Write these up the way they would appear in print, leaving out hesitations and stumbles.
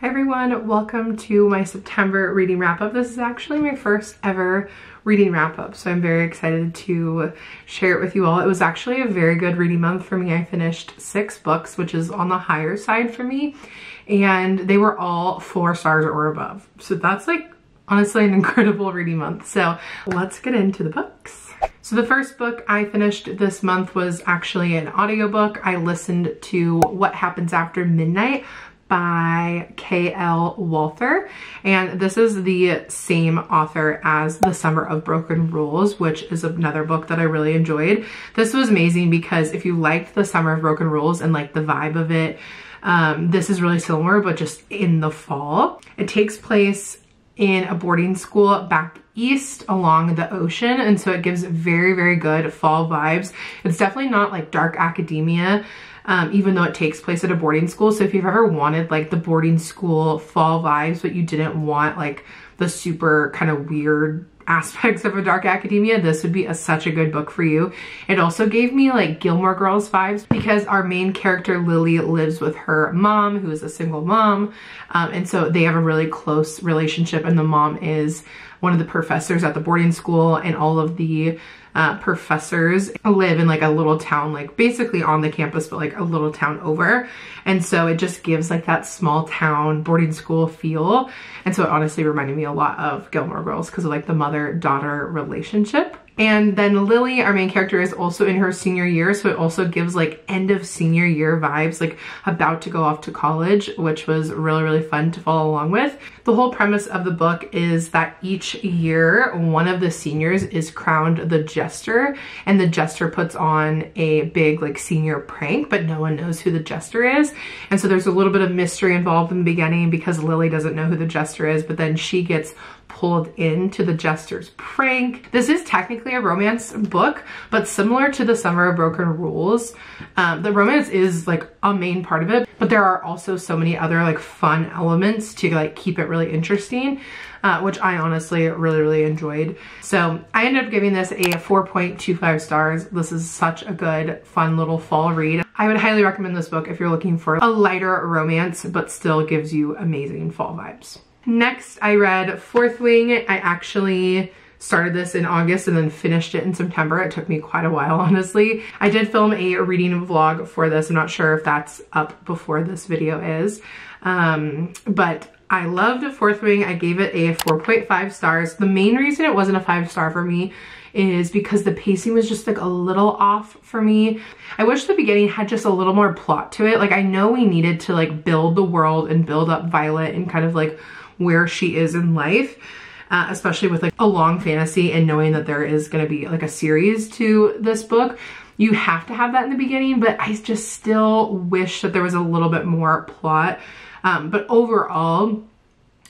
Hi everyone, welcome to my September reading wrap-up. This is actually my first ever reading wrap-up, so I'm very excited to share it with you all. It was actually a very good reading month for me. I finished 6 books, which is on the higher side for me, and they were all 4 stars or above. So that's like honestly an incredible reading month. So let's get into the books. So the first book I finished this month was actually an audiobook. I listened to What Happens After Midnight by K.L. Walther, and this is the same author as The Summer of Broken Rules, which is another book that I really enjoyed. This was amazing because if you liked The Summer of Broken Rules and like the vibe of it, this is really similar but just in the fall. It takes place in a boarding school back east along the ocean, and so it gives very, very good fall vibes. It's definitely not like dark academia, even though it takes place at a boarding school. So if you've ever wanted like the boarding school fall vibes, but you didn't want like the super kind of weird aspects of a dark academia, this would be such a good book for you. It also gave me like Gilmore Girls vibes because our main character Lily lives with her mom, who is a single mom, and so they have a really close relationship, and the mom is one of the professors at the boarding school, and all of the professors live in like a little town, like basically on the campus, but like a little town over. And so it just gives like that small town boarding school feel. And so it honestly reminded me a lot of Gilmore Girls because of like the mother-daughter relationship. And then Lily, our main character, is also in her senior year, so it also gives like end of senior year vibes, like about to go off to college, which was really, really fun to follow along with. The whole premise of the book is that each year, one of the seniors is crowned the jester, and the jester puts on a big like senior prank, but no one knows who the jester is. And so there's a little bit of mystery involved in the beginning because Lily doesn't know who the jester is, but then she gets pulled into the jester's prank. This is technically a romance book, but similar to The Summer of Broken Rules, the romance is like a main part of it, but there are also so many other like fun elements to like keep it really interesting, which I honestly really, really enjoyed. So I ended up giving this a 4.25 stars. This is such a good, fun little fall read. I would highly recommend this book if you're looking for a lighter romance, but still gives you amazing fall vibes. Next, I read Fourth Wing. I actually started this in August and then finished it in September. It took me quite a while, honestly. I did film a reading vlog for this. I'm not sure if that's up before this video is, but I loved Fourth Wing. I gave it a 4.5 stars. The main reason it wasn't a 5-star for me is because the pacing was just like a little off for me. I wish the beginning had just a little more plot to it. Like I know we needed to like build the world and build up Violet and kind of like where she is in life, especially with like a long fantasy and knowing that there is going to be like a series to this book. You have to have that in the beginning, but I just still wish that there was a little bit more plot. But overall,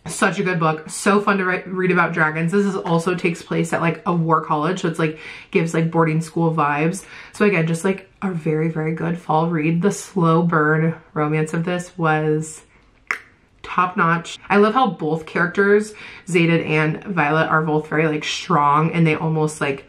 such a good book. So fun to read about dragons. This is also takes place at like a war college, so it's like gives like boarding school vibes. So again, just like a very, very good fall read. The slow burn romance of this was top notch. I love how both characters, Xaden and Violet, are both very like strong, and they almost like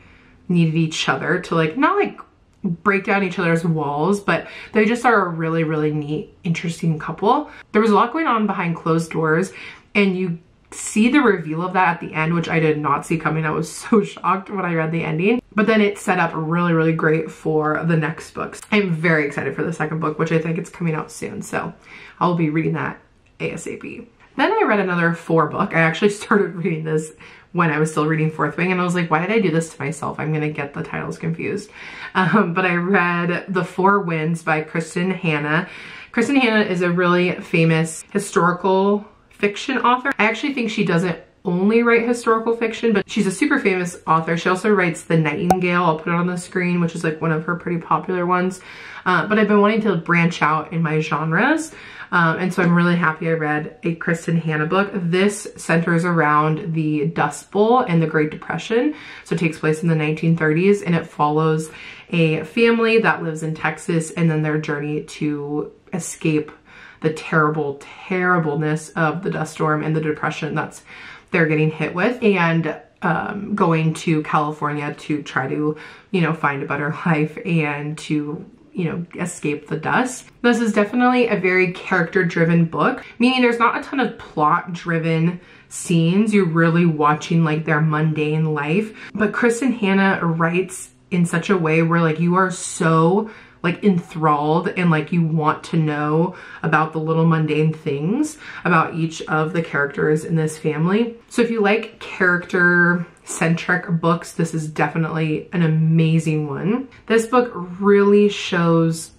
needed each other to like not like break down each other's walls, but they just are a really, really neat, interesting couple. There was a lot going on behind closed doors, and you see the reveal of that at the end, which I did not see coming. I was so shocked when I read the ending, but then it set up really, really great for the next books. I'm very excited for the second book, which I think it's coming out soon, so I'll be reading that ASAP. Then I read another 4 book. I actually started reading this when I was still reading Fourth Wing, and I was like, why did I do this to myself? I'm gonna get the titles confused. But I read The Four Winds by Kristen Hanna. Kristen Hanna is a really famous historical fiction author. I actually think she doesn't only write historical fiction, but she's a super famous author. She also writes The Nightingale. I'll put it on the screen, which is like one of her pretty popular ones. But I've been wanting to branch out in my genres. And so I'm really happy I read a Kristen Hanna book. This centers around the Dust Bowl and the Great Depression. So it takes place in the 1930s, and it follows a family that lives in Texas and then their journey to escape the terribleness of the dust storm and the depression that's they're getting hit with, and going to California to try to, you know, find a better life and to you know, escape the dust. This is definitely a very character-driven book, meaning there's not a ton of plot-driven scenes. You're really watching like their mundane life. But Kristen Hanna writes in such a way where like you are so like enthralled and like you want to know about the little mundane things about each of the characters in this family. So if you like character-centric books, this is definitely an amazing one. This book really shows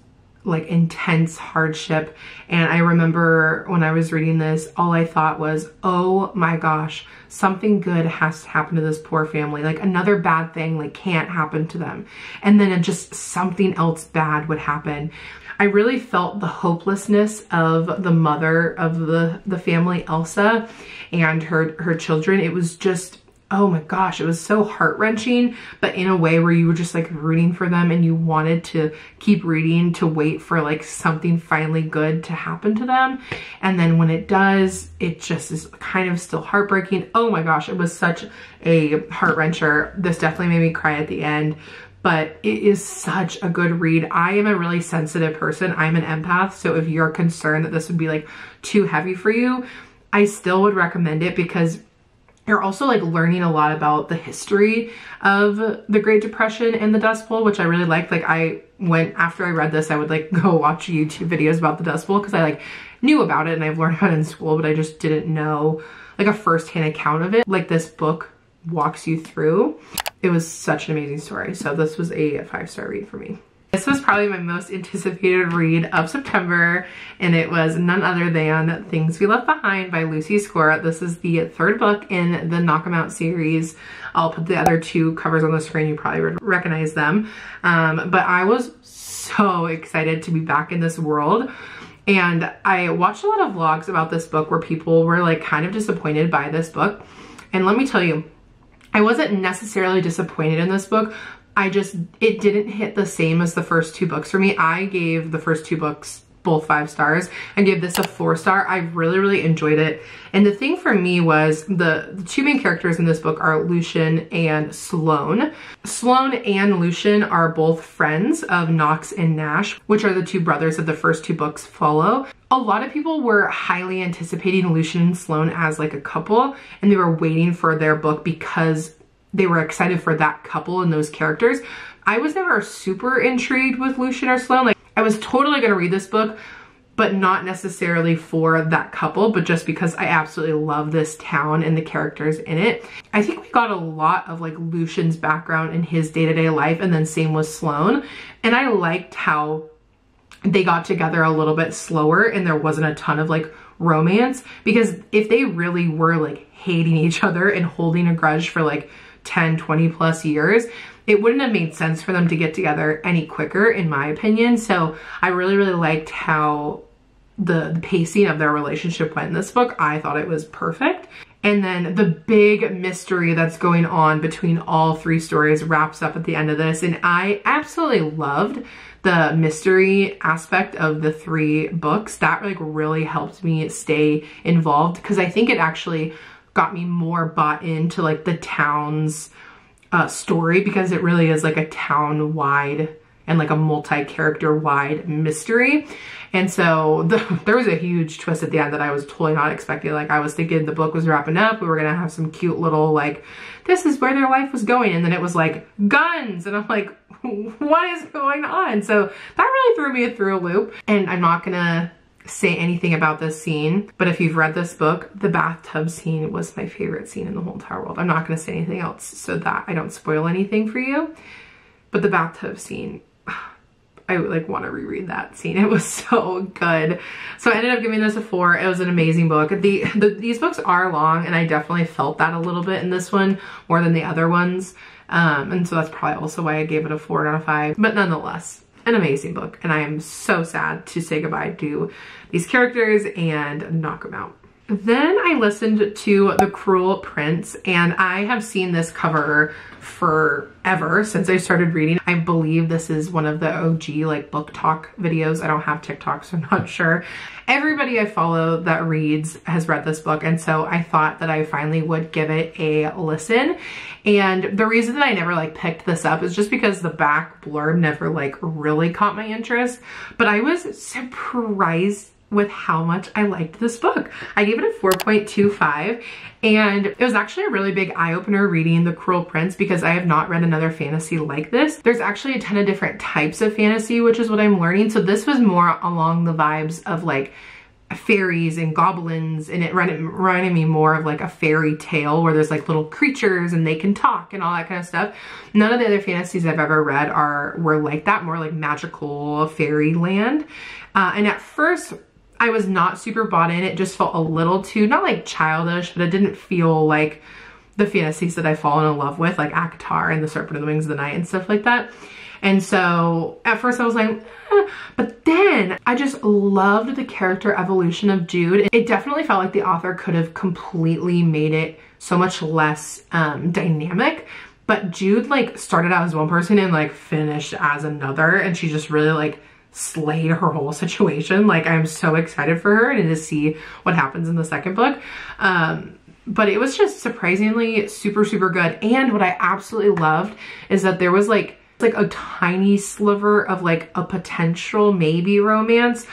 like intense hardship, and I remember when I was reading this, all I thought was, oh my gosh, something good has to happen to this poor family. Like another bad thing like can't happen to them, and then just something else bad would happen. I really felt the hopelessness of the mother of the family, Elsa, and her children. It was just, oh my gosh, it was so heart-wrenching, but in a way where you were just like rooting for them and you wanted to keep reading to wait for like something finally good to happen to them. And then when it does, it just is kind of still heartbreaking. Oh my gosh, it was such a heart-wrencher. This definitely made me cry at the end, but it is such a good read. I am a really sensitive person. I'm an empath, so if you're concerned that this would be like too heavy for you, I still would recommend it, because you're also like learning a lot about the history of the Great Depression and the Dust Bowl, which I really liked. Like after I read this, I would like go watch YouTube videos about the Dust Bowl, because I like knew about it and I've learned about it in school, but I just didn't know like a firsthand account of it like this book walks you through. It was such an amazing story. So this was a 5-star read for me. This was probably my most anticipated read of September, and it was none other than Things We Left Behind by Lucy Score. This is the third book in the Knock 'Em Out series. I'll put the other two covers on the screen. You probably would recognize them. But I was so excited to be back in this world. And I watched a lot of vlogs about this book where people were like kind of disappointed by this book. And let me tell you, I wasn't necessarily disappointed in this book. It didn't hit the same as the first two books for me. I gave the first two books both 5 stars and gave this a 4-star. I really, really enjoyed it. And the thing for me was the two main characters in this book are Lucian and Sloane. Sloane and Lucian are both friends of Knox and Nash, which are the two brothers that the first two books follow. A lot of people were highly anticipating Lucian and Sloane as like a couple, and they were waiting for their book because they were excited for that couple and those characters. I was never super intrigued with Lucian or Sloane. Like, I was totally gonna read this book, but not necessarily for that couple, but just because I absolutely love this town and the characters in it. I think we got a lot of like Lucian's background in his day-to-day life, and then same with Sloane. And I liked how they got together a little bit slower and there wasn't a ton of like romance, because if they really were like hating each other and holding a grudge for like 10, 20 plus years, it wouldn't have made sense for them to get together any quicker, in my opinion. So I really, really liked how the pacing of their relationship went in this book. I thought it was perfect. And then the big mystery that's going on between all 3 stories wraps up at the end of this. And I absolutely loved the mystery aspect of the 3 books. That like really helped me stay involved, because I think it actually got me more bought into like the town's story, because it really is like a town-wide and like a multi-character wide mystery. And so there was a huge twist at the end that I was totally not expecting. Like, I was thinking the book was wrapping up, we were gonna have some cute little like, this is where their life was going, and then it was like guns, and I'm like, what is going on? So that really threw me through a loop. And I'm not gonna say anything about this scene, but if you've read this book, the bathtub scene was my favorite scene in the whole entire world. I'm not going to say anything else so that I don't spoil anything for you, but the bathtub scene, I like want to reread that scene. It was so good. So I ended up giving this a 4. It was an amazing book. These books are long, and I definitely felt that a little bit in this one more than the other ones, and so that's probably also why I gave it a 4 out of 5, but nonetheless, an amazing book. And I am so sad to say goodbye to these characters and Knock 'Em Out. Then I listened to The Cruel Prince, and I have seen this cover forever since I started reading. I believe this is one of the OG like book talk videos. I don't have TikTok, so I'm not sure. Everybody I follow that reads has read this book, and so I thought that I finally would give it a listen. And the reason that I never like picked this up is just because the back blurb never like really caught my interest, but I was surprised with how much I liked this book. I gave it a 4.25, and it was actually a really big eye-opener reading The Cruel Prince because I have not read another fantasy like this. There's actually a ton of different types of fantasy, which is what I'm learning. So this was more along the vibes of like fairies and goblins, and it reminded me more of like a fairy tale where there's like little creatures and they can talk and all that kind of stuff. None of the other fantasies I've ever read were like that, more like magical fairyland. And at first, I was not super bought in. It just felt a little too, not like childish, but it didn't feel like the fantasies that I've fallen in love with, like ACOTAR and The Serpent and the Wings of the Night and stuff like that. And so at first I was like, but then I just loved the character evolution of Jude. It definitely felt like the author could have completely made it so much less dynamic. But Jude like started out as one person and like finished as another, and she just really like slayed her whole situation. Like, I'm so excited for her and to see what happens in the second book. But it was just surprisingly super, super good. And what I absolutely loved is that there was like a tiny sliver of like a potential maybe romance,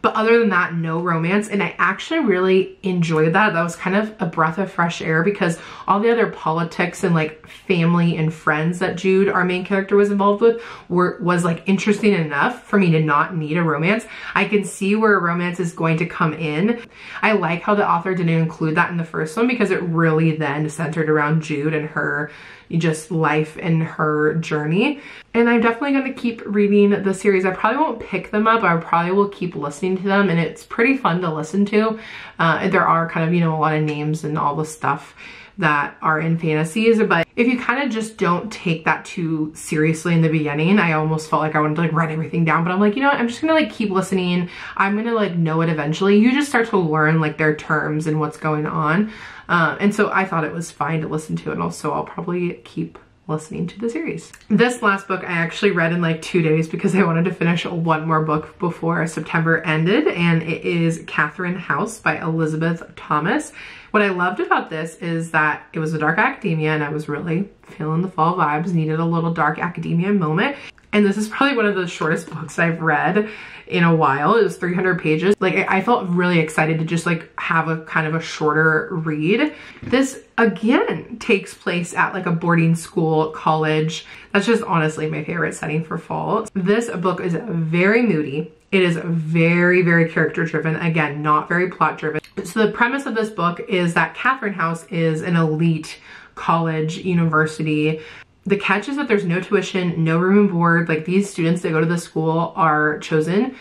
but other than that, no romance. And I actually really enjoyed that. That was kind of a breath of fresh air because all the other politics and like family and friends that Jude, our main character, was involved with was like interesting enough for me to not need a romance. I can see where a romance is going to come in. I like how the author didn't include that in the first one because it really then centered around Jude and her just life and her journey. And I'm definitely going to keep reading the series. I probably won't pick them up. I probably will keep listening to them, and it's pretty fun to listen to. There are kind of, you know, a lot of names and all the stuff that are in fantasies, but if you kind of just don't take that too seriously in the beginning, I almost felt like I wanted to like write everything down, but I'm like, you know what, I'm just gonna like keep listening. I'm gonna like know it eventually. You just start to learn like their terms and what's going on. And so I thought it was fine to listen to, and also I'll probably keep listening to the series. This last book I actually read in like 2 days because I wanted to finish one more book before September ended, and it is Katherine House by Elizabeth Thomas. What I loved about this is that it was a dark academia, and I was really feeling the fall vibes, needed a little dark academia moment. And this is probably one of the shortest books I've read in a while. It was 300 pages. Like, I felt really excited to just like have a kind of a shorter read. This again takes place at like a boarding school, college. That's just honestly my favorite setting for fall. This book is very moody. It is very, very character driven. Again, not very plot driven. So the premise of this book is that Katherine House is an elite college university. The catch is that there's no tuition, no room and board. Like, these students that go to the school are chosen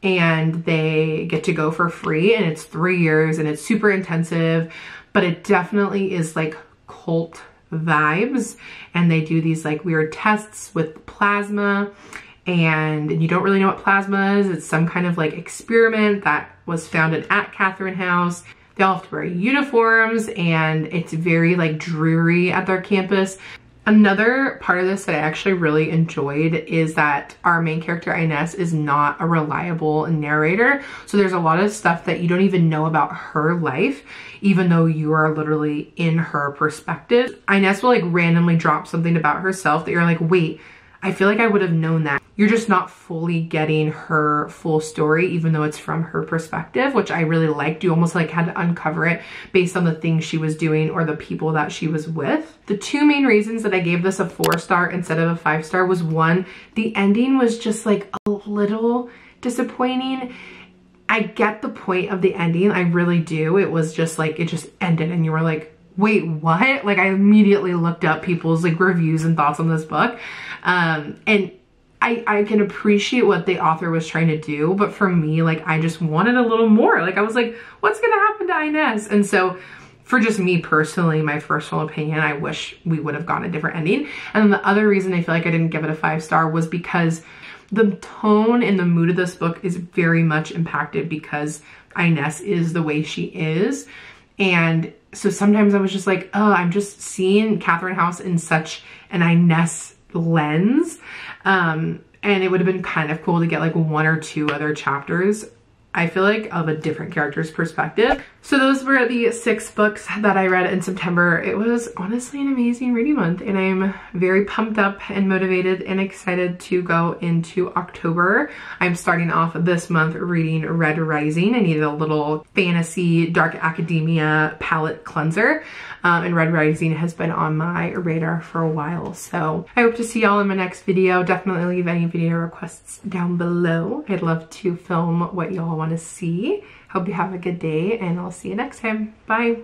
and they get to go for free, and it's 3 years and it's super intensive, but it definitely is like cult vibes. And they do these like weird tests with plasma, and you don't really know what plasma is. It's some kind of like experiment that was founded at Katherine House. They all have to wear uniforms, and it's very like dreary at their campus. Another part of this that I actually really enjoyed is that our main character, Inez, is not a reliable narrator. So there's a lot of stuff that you don't even know about her life, even though you are literally in her perspective. Inez will like randomly drop something about herself that you're like, wait, I feel like I would have known that. You're just not fully getting her full story, even though it's from her perspective, which I really liked. You almost like had to uncover it based on the things she was doing or the people that she was with. The two main reasons that I gave this a 4-star instead of a 5-star was, one, the ending was just like a little disappointing. I get the point of the ending, I really do. It was just like, it just ended and you were like, wait, what? Like, I immediately looked up people's like reviews and thoughts on this book. And I can appreciate what the author was trying to do, but for me, like, I just wanted a little more. Like, I was like, what's gonna happen to Inez? And so for just me personally, my personal opinion, I wish we would have gotten a different ending. And then the other reason I feel like I didn't give it a 5-star was because the tone and the mood of this book is very much impacted because Inez is the way she is. And so sometimes I was just like, oh, I'm just seeing Catherine House in such an Inez lens. And it would have been kind of cool to get like 1 or 2 other chapters, I feel like, of a different character's perspective. So those were the 6 books that I read in September. It was honestly an amazing reading month, and I'm very pumped up and motivated and excited to go into October. I'm starting off this month reading Red Rising. I needed a little fantasy dark academia palette cleanser, and Red Rising has been on my radar for a while. So I hope to see y'all in my next video. Definitely leave any video requests down below. I'd love to film what y'all want to see. Hope you have a good day, and I'll see you next time. Bye.